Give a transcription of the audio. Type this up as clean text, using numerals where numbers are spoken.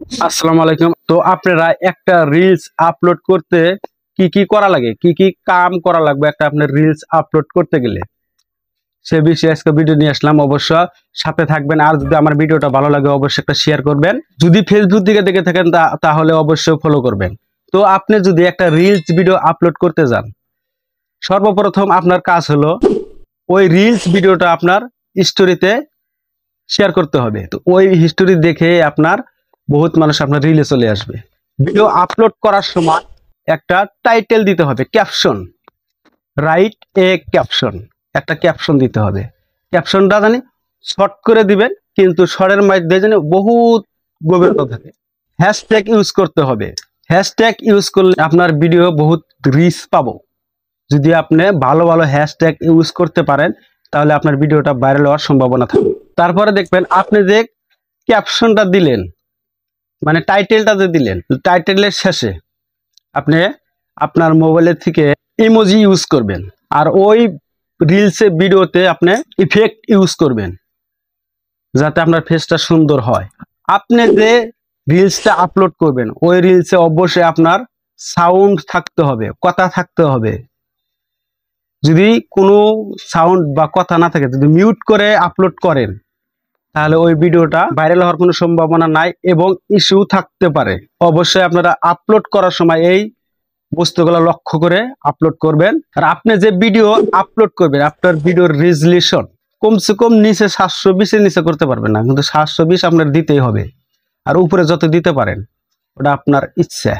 আসসালামু আলাইকুম। তো আপনারা একটা রিলস আপলোড করতে কি কি করা লাগে, কি কি কাম করা লাগবে একটা আপনার রিলস আপলোড করতে গেলে, সে বিষয়ে আজকে ভিডিও নিয়ে আসলাম। অবশ্য সাথে থাকবেন। আর যদি আমার ভিডিওটা ভালো লাগে অবশ্যই একটা শেয়ার করবেন। যদি ফেসবুক থেকে দেখে থাকেন তাহলে অবশ্যই ফলো করবেন। তো আপনি যদি একটা রিলস ভিডিও আপলোড করতে যান, সর্বপ্রথম আপনার কাজ হলো ওই রিলস ভিডিওটা আপনার স্টোরিতে শেয়ার করতে হবে। তো ওই হিস্টোরি দেখে আপনার বহুত মানুষ আপনার রিলে চলে আসবে। ভিডিও আপলোড করার সময় একটা টাইটেল দিতে হবে, ক্যাপশন, রাইট এ ক্যাপশন, একটা ক্যাপশন দিতে হবে। ক্যাপশনটা জানি শর্ট করে দিবেন, কিন্তু শর্টের মধ্যে জানি বহুত গভীরতা থাকে। হ্যাশট্যাগ ইউজ করতে হবে। হ্যাশট্যাগ ইউজ করলে আপনার ভিডিও বহুত রিচ পাবো। যদি আপনি ভালো ভালো হ্যাশট্যাগ ইউজ করতে পারেন তাহলে আপনার ভিডিওটা ভাইরাল হওয়ার সম্ভাবনা থাকে। তারপরে দেখবেন আপনি যে ক্যাপশনটা দিলেন, মানে টাইটেলটা যে দিলেন, টাইটেলের শেষে আপনি আপনার মোবাইলের থেকে ইমোজি ইউজ করবেন। আর ওই রিলসে ভিডিওতে আপনি ইফেক্ট ইউজ করবেন যাতে আপনার ফেসটা সুন্দর হয়। আপনি যে রিলসটা আপলোড করবেন ওই রিলসে অবশ্যই আপনার সাউন্ড থাকতে হবে, কথা থাকতে হবে। যদি কোনো সাউন্ড বা কথা না থাকে, যদি মিউট করে আপলোড করেন তাহলে ওই ভিডিওটা ভাইরাল হওয়ার কোনো সম্ভাবনা নাই এবং ইস্যু থাকতে পারে। অবশ্যই আপনারা আপলোড করার সময় এই বস্তুগুলো লক্ষ্য করে আপলোড করবেন। আর আপনি যে ভিডিও আপলোড করবেন আপনার ভিডিওর রেজলিউশন কমসে কম নিচে 720-এর নিচে করতে পারবেন না, কিন্তু 720 আপনার দিতেই হবে। আর উপরে যত দিতে পারেন ওটা আপনার ইচ্ছা।